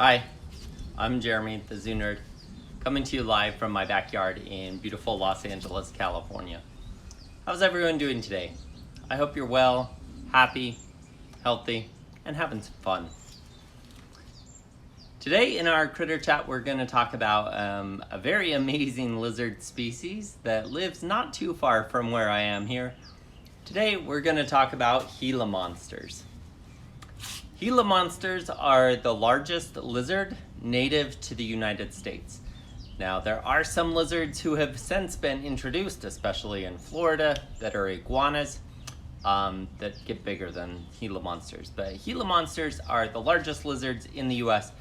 Hi, I'm Jeremy, the Zoo Nerd, coming to you live from my backyard in beautiful Los Angeles, California. How's everyone doing today? I hope you're well, happy, healthy, and having some fun. Today in our critter chat, we're going to talk about a very amazing lizard species that lives not too far from where I am here. Today we're going to talk about Gila monsters. Gila monsters are the largest lizard native to the United States. Now, there are some lizards who have since been introduced, especially in Florida, that are iguanas, that get bigger than Gila monsters. But Gila monsters are the largest lizards in the US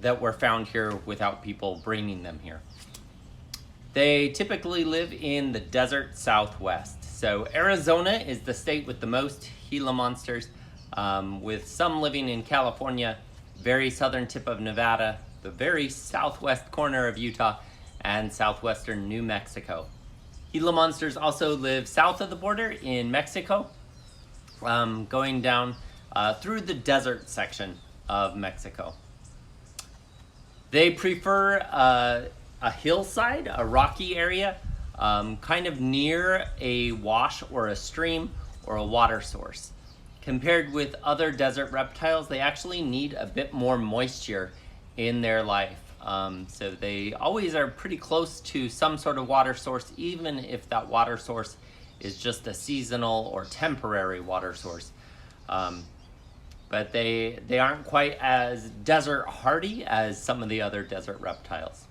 that were found here without people bringing them here. They typically live in the desert Southwest. So Arizona is the state with the most Gila monsters, with some living in California, very southern tip of Nevada, the very southwest corner of Utah, and southwestern New Mexico. Gila monsters also live south of the border in Mexico, going down through the desert section of Mexico. They prefer a hillside, a rocky area, kind of near a wash or a stream or a water source. Compared with other desert reptiles, they actually need a bit more moisture in their life. So they always are pretty close to some sort of water source, even if that water source is just a seasonal or temporary water source. But they aren't quite as desert hardy as some of the other desert reptiles.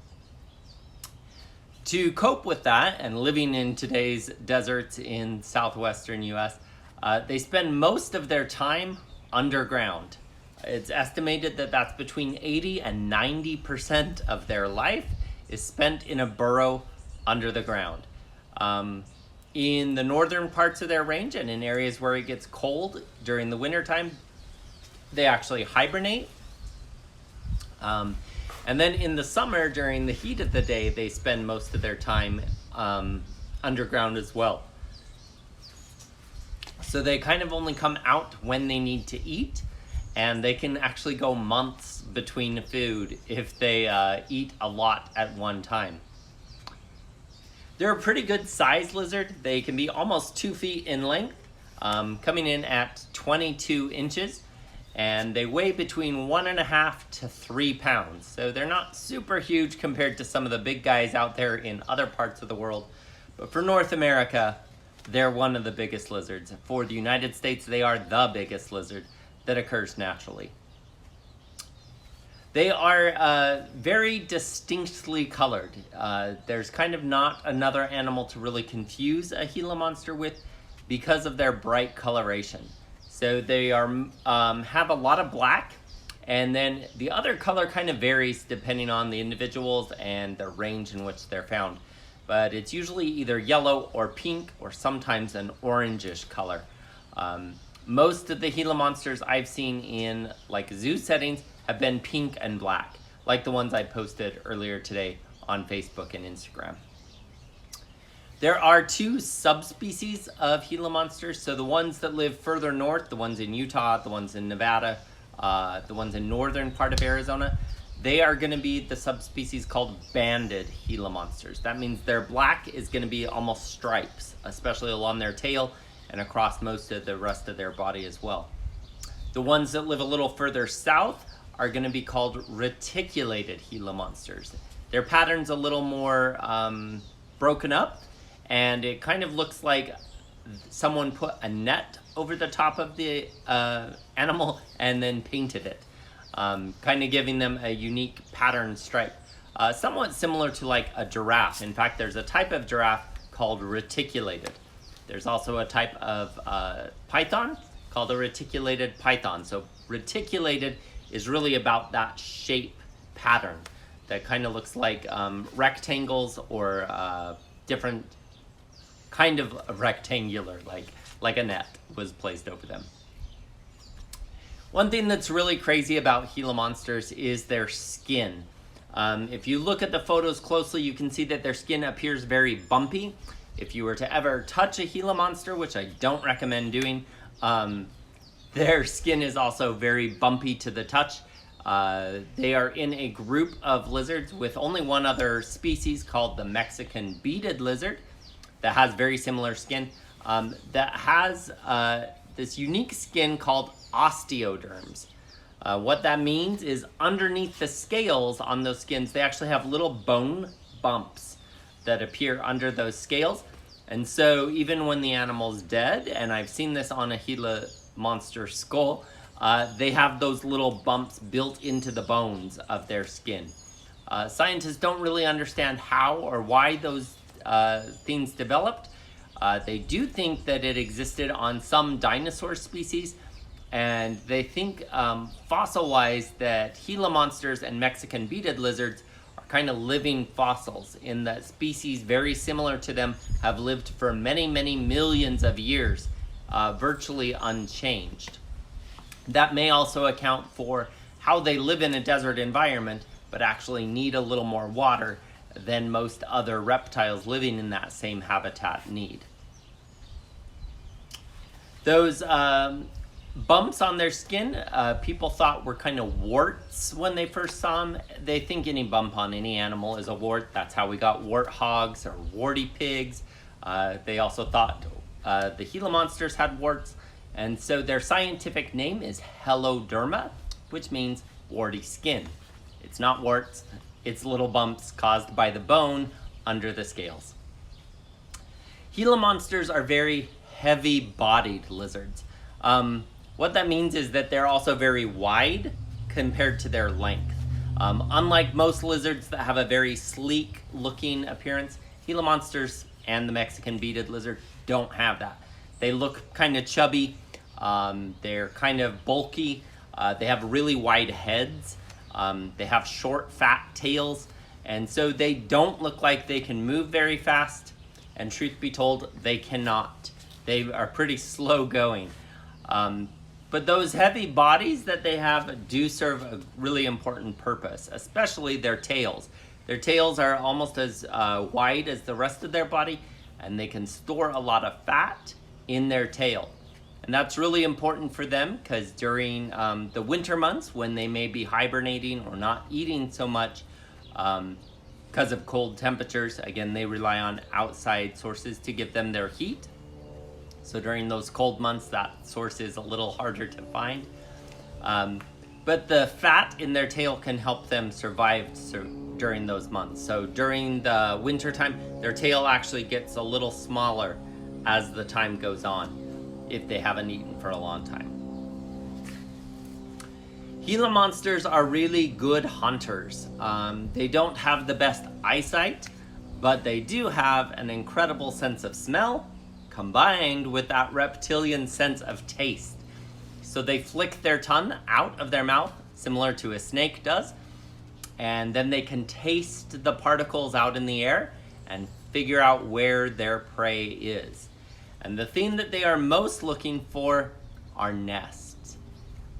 To cope with that, and living in today's deserts in southwestern US, they spend most of their time underground. It's estimated that that's between 80 and 90% of their life is spent in a burrow under the ground. In the northern parts of their range and in areas where it gets cold during the wintertime, they actually hibernate. And then in the summer, during the heat of the day, they spend most of their time underground as well. So they kind of only come out when they need to eat, and they can actually go months between food if they eat a lot at one time. They're a pretty good sized lizard. They can be almost 2 feet in length, coming in at 22 inches, and they weigh between 1.5 to 3 pounds. So they're not super huge compared to some of the big guys out there in other parts of the world. But for North America, they're one of the biggest lizards. For the United States, they are the biggest lizard that occurs naturally. They are very distinctly colored. There's kind of not another animal to really confuse a Gila monster with because of their bright coloration. So they are have a lot of black, and then the other color kind of varies depending on the individuals and the range in which they're found. But it's usually either yellow or pink or sometimes an orangish color. Most of the Gila monsters I've seen in like zoo settings have been pink and black, like the ones I posted earlier today on Facebook and Instagram. There are 2 subspecies of Gila monsters. So the ones that live further north, the ones in Utah, the ones in Nevada, the ones in northern part of Arizona, they are going to be the subspecies called banded Gila monsters. That means their black is going to be almost stripes, especially along their tail and across most of the rest of their body as well. The ones that live a little further south are going to be called reticulated Gila monsters. Their pattern's a little more broken up, and it kind of looks like someone put a net over the top of the animal and then painted it. Kind of giving them a unique pattern stripe, somewhat similar to like a giraffe. In fact, there's a type of giraffe called reticulated. There's also a type of python called a reticulated python. So reticulated is really about that shape pattern that kind of looks like rectangles or different kind of rectangular, like a net was placed over them. One thing that's really crazy about Gila monsters is their skin. If you look at the photos closely, you can see that their skin appears very bumpy. If you were to ever touch a Gila monster, which I don't recommend doing, their skin is also very bumpy to the touch. They are in a group of lizards with only one other species called the Mexican beaded lizard that has very similar skin, that has this unique skin called osteoderms. What that means is underneath the scales on those skins, they actually have little bone bumps that appear under those scales. And so even when the animal's dead, and I've seen this on a Gila monster skull, they have those little bumps built into the bones of their skin. Scientists don't really understand how or why those things developed. They do think that it existed on some dinosaur species, and they think fossil-wise that Gila monsters and Mexican beaded lizards are kind of living fossils in that species very similar to them have lived for many, many millions of years, virtually unchanged. That may also account for how they live in a desert environment, but actually need a little more water than most other reptiles living in that same habitat need. Those bumps on their skin, people thought were kind of warts when they first saw them. They think any bump on any animal is a wart. That's how we got warthogs or warty pigs. They also thought the Gila monsters had warts. And so their scientific name is Heloderma, which means warty skin. It's not warts, it's little bumps caused by the bone under the scales. Gila monsters are very heavy-bodied lizards. What that means is that they're also very wide compared to their length. Unlike most lizards that have a very sleek-looking appearance, Gila monsters and the Mexican beaded lizard don't have that. They look kind of chubby, they're kind of bulky, they have really wide heads, they have short, fat tails, and so they don't look like they can move very fast, and truth be told, they cannot. They are pretty slow going. But those heavy bodies that they have do serve a really important purpose, especially their tails. Their tails are almost as wide as the rest of their body, and they can store a lot of fat in their tail. And that's really important for them because during the winter months when they may be hibernating or not eating so much because of cold temperatures, again, they rely on outside sources to give them their heat. So during those cold months, that source is a little harder to find. But the fat in their tail can help them survive during those months. So during the winter time, their tail actually gets a little smaller as the time goes on, if they haven't eaten for a long time. Gila monsters are really good hunters. They don't have the best eyesight, but they do have an incredible sense of smell, combined with that reptilian sense of taste. So they flick their tongue out of their mouth, similar to a snake does, and then they can taste the particles out in the air and figure out where their prey is. And the thing that they are most looking for are nests.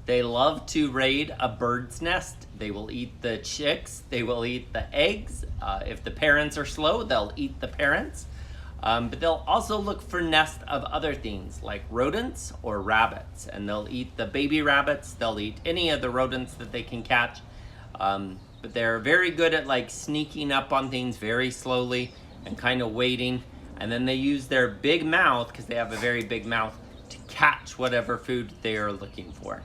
They love to raid a bird's nest. They will eat the chicks, they will eat the eggs. If the parents are slow, they'll eat the parents. But they'll also look for nests of other things like rodents or rabbits, and they'll eat the baby rabbits, they'll eat any of the rodents that they can catch. But they're very good at like sneaking up on things very slowly and kind of waiting, and then they use their big mouth, because they have a very big mouth, to catch whatever food they are looking for.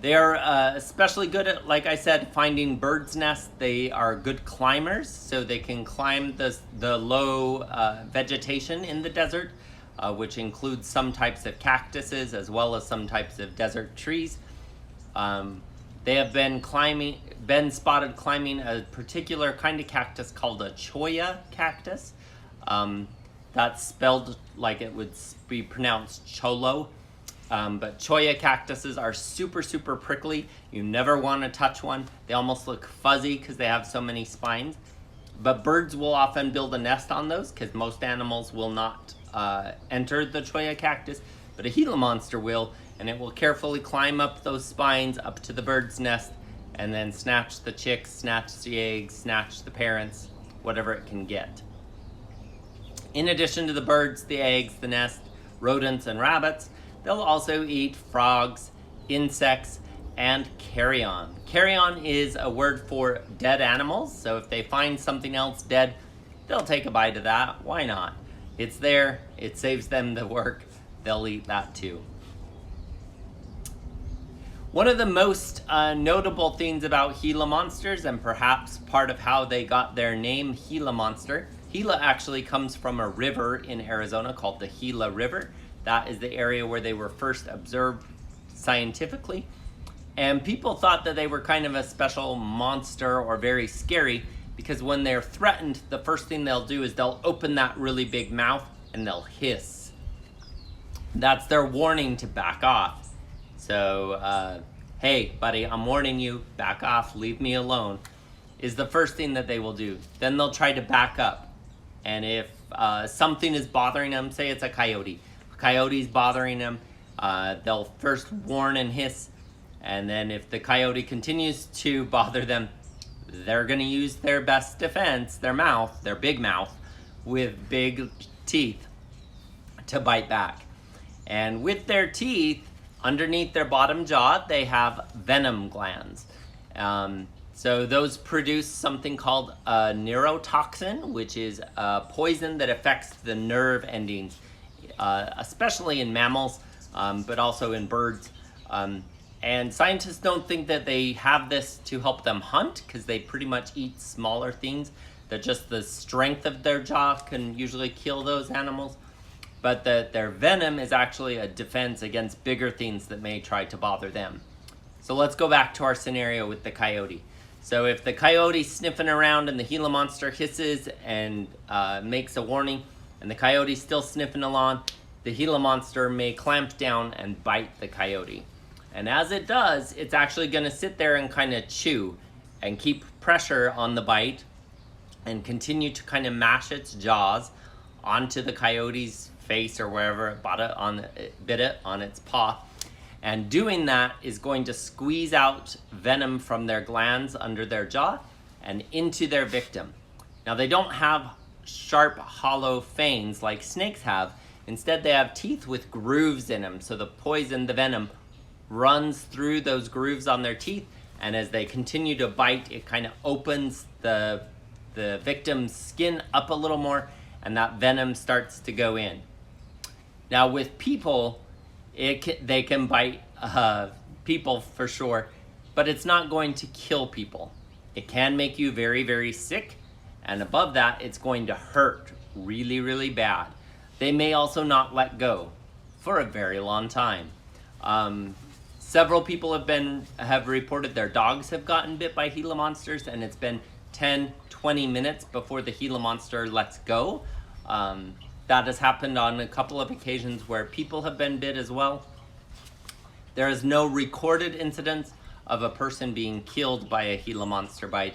They are especially good at, like I said, finding birds' nests. They are good climbers, so they can climb the low vegetation in the desert, which includes some types of cactuses as well as some types of desert trees. They have been spotted climbing a particular kind of cactus called a cholla cactus. That's spelled like it would be pronounced cholo. But cholla cactuses are super, super prickly. You never want to touch one. They almost look fuzzy because they have so many spines. But birds will often build a nest on those because most animals will not enter the cholla cactus. But a Gila monster will, and it will carefully climb up those spines up to the bird's nest and then snatch the chicks, snatch the eggs, snatch the parents, whatever it can get. In addition to the birds, the eggs, the nest, rodents, and rabbits, they'll also eat frogs, insects, and carrion. Carrion is a word for dead animals, so if they find something else dead, they'll take a bite of that. Why not? It's there, it saves them the work, they'll eat that too. One of the most notable things about Gila monsters, and perhaps part of how they got their name Gila monster, Gila actually comes from a river in Arizona called the Gila River. That is the area where they were first observed scientifically. And people thought that they were kind of a special monster or very scary because when they're threatened, the first thing they'll do is they'll open that really big mouth and they'll hiss. That's their warning to back off. So, hey, buddy, I'm warning you, back off, leave me alone, is the first thing that they will do. Then they'll try to back up. And if something is bothering them, say it's a coyote's bothering them, they'll first warn and hiss. And then if the coyote continues to bother them, they're going to use their best defense, their mouth, their big mouth, with big teeth to bite back. And with their teeth, underneath their bottom jaw, they have venom glands. So those produce something called a neurotoxin, which is a poison that affects the nerve endings, especially in mammals, but also in birds. And scientists don't think that they have this to help them hunt because they pretty much eat smaller things, that just the strength of their jaw can usually kill those animals. But that their venom is actually a defense against bigger things that may try to bother them. So let's go back to our scenario with the coyote. So if the coyote's sniffing around and the Gila monster hisses and makes a warning, and the coyote's still sniffing along, the Gila monster may clamp down and bite the coyote. And as it does, it's actually going to sit there and kind of chew and keep pressure on the bite and continue to kind of mash its jaws onto the coyote's face or wherever it bit it on its paw. And doing that is going to squeeze out venom from their glands under their jaw and into their victim. Now they don't have sharp, hollow fangs like snakes have. Instead, they have teeth with grooves in them. So the poison, the venom, runs through those grooves on their teeth. And as they continue to bite, it kind of opens the victim's skin up a little more, and that venom starts to go in. Now with people, they can bite people for sure, but it's not going to kill people. It can make you very, very sick, and above that, it's going to hurt really, really bad. They may also not let go for a very long time. Several people have reported their dogs have gotten bit by Gila monsters, and it's been 10, 20 minutes before the Gila monster lets go. That has happened on a couple of occasions where people have been bit as well. There is no recorded incidents of a person being killed by a Gila monster bite,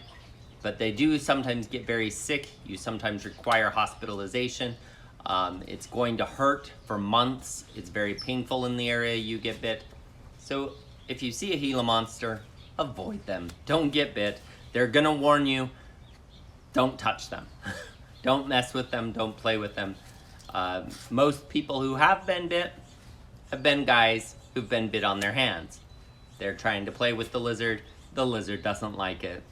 but they do sometimes get very sick. You sometimes require hospitalization. It's going to hurt for months. It's very painful in the area you get bit. So if you see a Gila monster, avoid them. Don't get bit. They're gonna warn you. Don't touch them. Don't mess with them. Don't play with them. Most people who have been bit have been guys who've been bit on their hands. They're trying to play with the lizard. The lizard doesn't like it.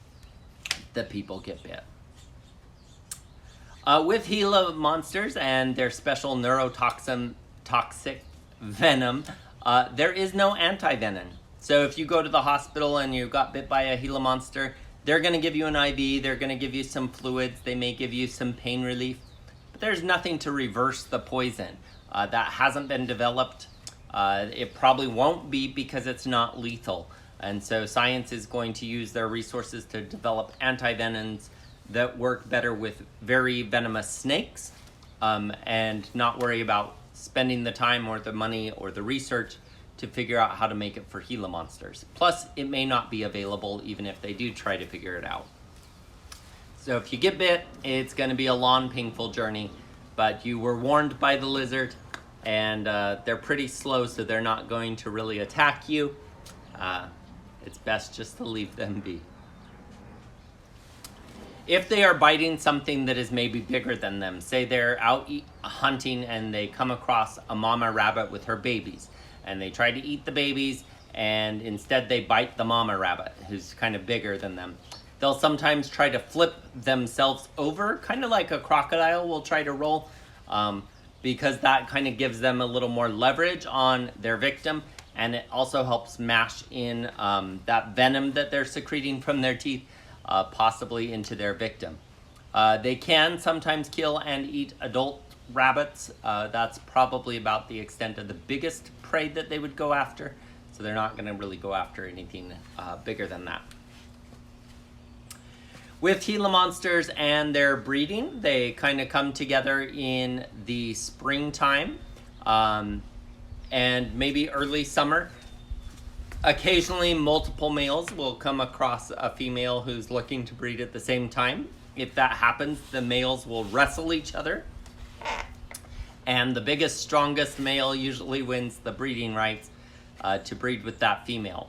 The people get bit. With Gila monsters and their special toxic venom, there is no anti-venom. So if you go to the hospital and you got bit by a Gila monster, they're going to give you an IV, they're going to give you some fluids, they may give you some pain relief, but there's nothing to reverse the poison. That hasn't been developed. It probably won't be because it's not lethal. And so science is going to use their resources to develop anti-venoms that work better with very venomous snakes, and not worry about spending the time or the money or the research to figure out how to make it for Gila monsters. Plus, it may not be available even if they do try to figure it out. So if you get bit, it's going to be a long, painful journey, but you were warned by the lizard, and they're pretty slow, so they're not going to really attack you. It's best just to leave them be. If they are biting something that is maybe bigger than them, say they're out hunting and they come across a mama rabbit with her babies, and they try to eat the babies, and instead they bite the mama rabbit, who's kind of bigger than them. They'll sometimes try to flip themselves over, kind of like a crocodile will try to roll, because that kind of gives them a little more leverage on their victim, and it also helps mash in that venom that they're secreting from their teeth, possibly into their victim. They can sometimes kill and eat adult rabbits. That's probably about the extent of the biggest prey that they would go after, so they're not going to really go after anything bigger than that. With Gila monsters and their breeding, they kind of come together in the springtime and maybe early summer. Occasionally, multiple males will come across a female who's looking to breed at the same time. If that happens, the males will wrestle each other, and the biggest, strongest male usually wins the breeding rights to breed with that female.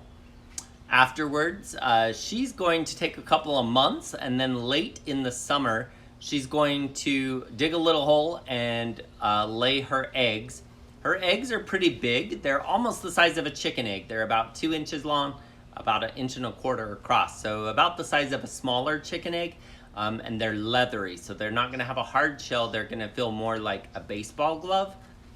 Afterwards, she's going to take a couple of months, and then late in the summer, she's going to dig a little hole and lay her eggs. Her eggs are pretty big. They're almost the size of a chicken egg. They're about 2 inches long, about 1.25 inches across, so about the size of a smaller chicken egg, and they're leathery, so they're not going to have a hard shell. They're going to feel more like a baseball glove,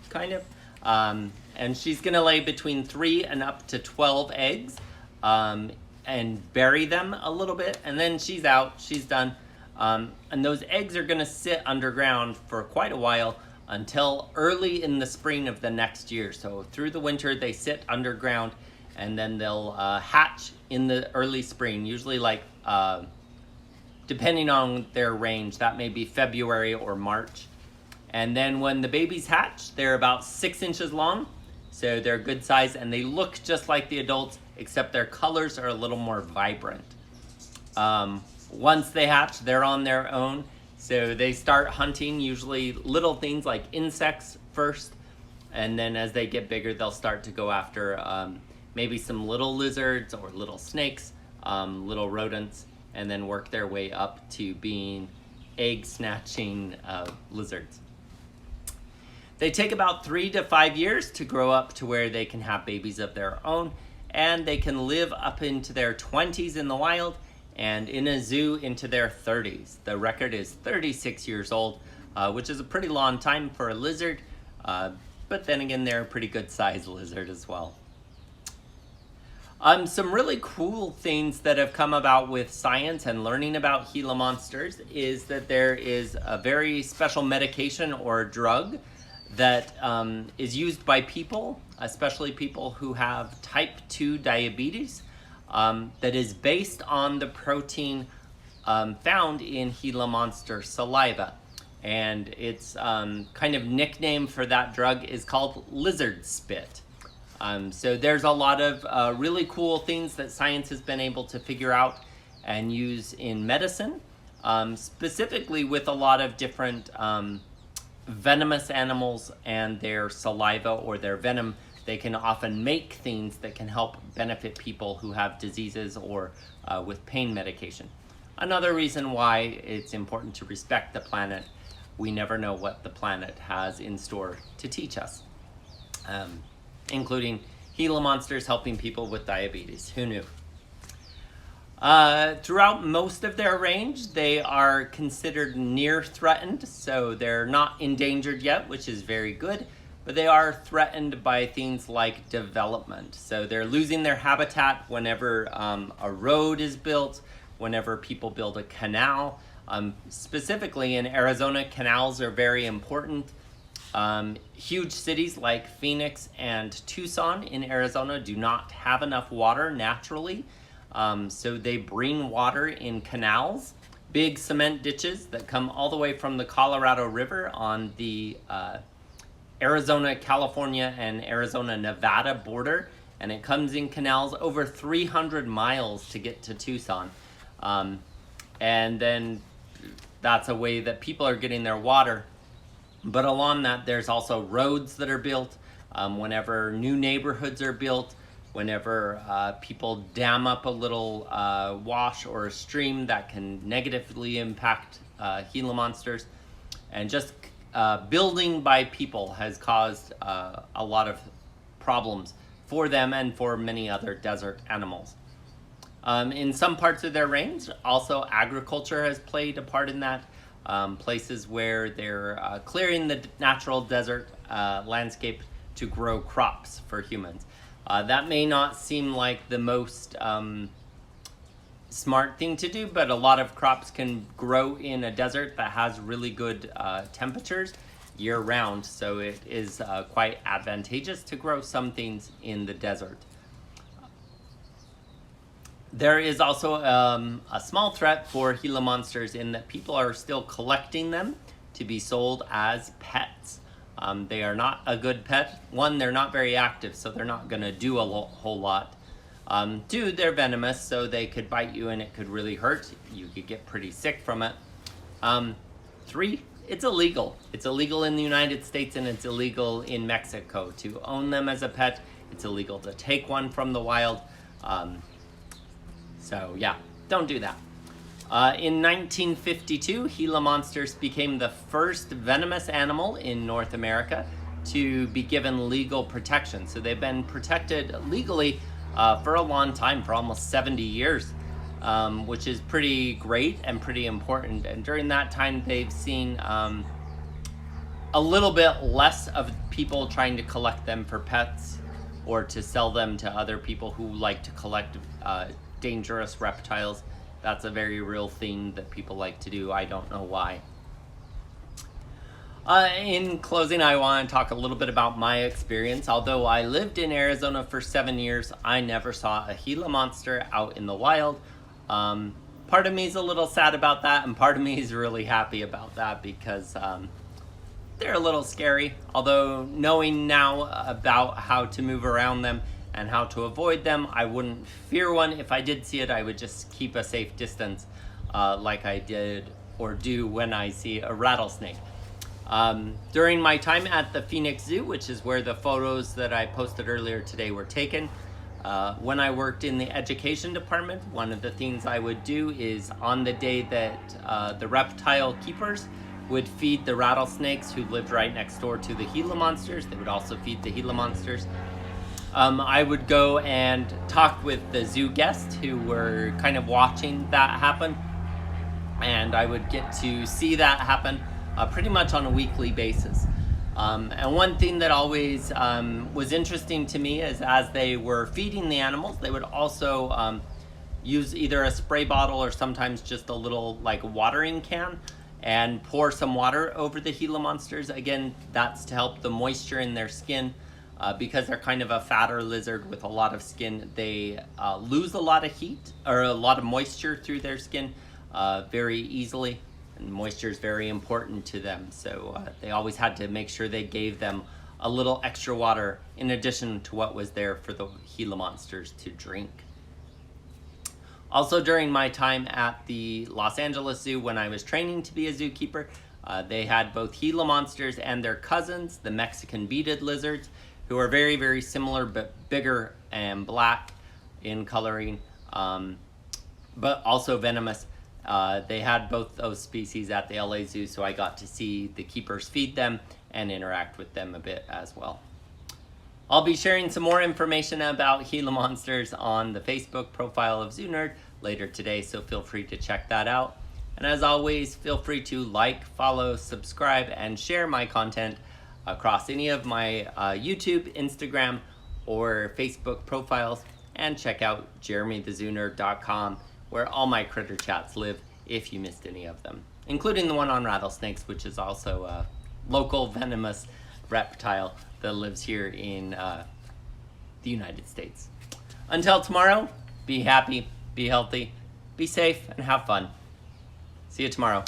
kind of. And she's going to lay between 3 and up to 12 eggs. And bury them a little bit, and then she's out, she's done. And those eggs are gonna sit underground for quite a while until early in the spring of the next year. So through the winter, they sit underground, and then they'll hatch in the early spring, usually like, depending on their range, that may be February or March. And then when the babies hatch, they're about 6 inches long, so they're good size, and they look just like the adults, except their colors are a little more vibrant. Once they hatch, they're on their own, so they start hunting usually little things like insects first, and then as they get bigger, they'll start to go after maybe some little lizards or little snakes, little rodents, and then work their way up to being egg-snatching lizards. They take about 3 to 5 years to grow up to where they can have babies of their own, and they can live up into their 20s in the wild and in a zoo into their 30s. The record is 36 years old, which is a pretty long time for a lizard, but then again, they're a pretty good sized lizard as well. Some really cool things that have come about with science and learning about Gila monsters is that there is a very special medication or drug that is used by people, especially people who have type 2 diabetes, that is based on the protein found in Gila monster saliva. And its kind of nickname for that drug is called lizard spit. So there's a lot of really cool things that science has been able to figure out and use in medicine, specifically with a lot of different venomous animals and their saliva or their venom. They can often make things that can help benefit people who have diseases or with pain medication. Another reason why it's important to respect the planet. We never know what the planet has in store to teach us, including Gila monsters helping people with diabetes. Who knew? Throughout most of their range, they are considered near threatened, so they're not endangered yet, which is very good, but they are threatened by things like development. So they're losing their habitat whenever a road is built, whenever people build a canal. Specifically in Arizona, canals are very important. Huge cities like Phoenix and Tucson in Arizona do not have enough water naturally. So they bring water in canals, big cement ditches that come all the way from the Colorado River on the Arizona, California, and Arizona, Nevada border. And it comes in canals over 300 miles to get to Tucson. And then that's a way that people are getting their water. But along that, there's also roads that are built. Whenever new neighborhoods are built, whenever people dam up a little wash or a stream, that can negatively impact Gila monsters. And just building by people has caused a lot of problems for them and for many other desert animals. In some parts of their range, also agriculture has played a part in that. Places where they're clearing the natural desert landscape to grow crops for humans. That may not seem like the most smart thing to do, but a lot of crops can grow in a desert that has really good temperatures year round, so it is quite advantageous to grow some things in the desert. There is also a small threat for Gila monsters in that people are still collecting them to be sold as pets. They are not a good pet. One, they're not very active, so they're not going to do a whole lot. Two, they're venomous, so they could bite you and it could really hurt. You could get pretty sick from it. Three, it's illegal. It's illegal in the United States and it's illegal in Mexico to own them as a pet. It's illegal to take one from the wild. So yeah, don't do that. In 1952, Gila monsters became the first venomous animal in North America to be given legal protection. So they've been protected legally for a long time, for almost 70 years, which is pretty great and pretty important. And during that time, they've seen a little bit less of people trying to collect them for pets or to sell them to other people who like to collect dangerous reptiles. That's a very real thing that people like to do. I don't know why. In closing, I want to talk a little bit about my experience. Although I lived in Arizona for 7 years, I never saw a Gila monster out in the wild. Part of me is a little sad about that, and part of me is really happy about that because they're a little scary. Although knowing now about how to move around them and how to avoid them, I wouldn't fear one. If I did see it, I would just keep a safe distance like I did or do when I see a rattlesnake. During my time at the Phoenix Zoo, which is where the photos that I posted earlier today were taken, when I worked in the education department, one of the things I would do is on the day that the reptile keepers would feed the rattlesnakes who lived right next door to the Gila monsters, they would also feed the Gila monsters. I would go and talk with the zoo guests who were kind of watching that happen, and I would get to see that happen pretty much on a weekly basis. And one thing that always was interesting to me is as they were feeding the animals, they would also use either a spray bottle or sometimes just a little like watering can and pour some water over the Gila monsters. Again, that's to help the moisture in their skin. Because they're kind of a fatter lizard with a lot of skin, they lose a lot of heat or a lot of moisture through their skin very easily. And moisture is very important to them, so they always had to make sure they gave them a little extra water in addition to what was there for the Gila monsters to drink. Also, during my time at the Los Angeles Zoo, when I was training to be a zookeeper, they had both Gila monsters and their cousins, the Mexican beaded lizards, who are very, very similar but bigger and black in coloring, but also venomous. They had both those species at the LA Zoo, so I got to see the keepers feed them and interact with them a bit as well. I'll be sharing some more information about Gila monsters on the Facebook profile of Zoo Nerd later today, so feel free to check that out. And as always, feel free to like, follow, subscribe, and share my content across any of my YouTube, Instagram, or Facebook profiles, and check out jeremythezoonerd.com, where all my critter chats live if you missed any of them, including the one on rattlesnakes, which is also a local venomous reptile that lives here in the United States. Until tomorrow, be happy, be healthy, be safe, and have fun. See you tomorrow.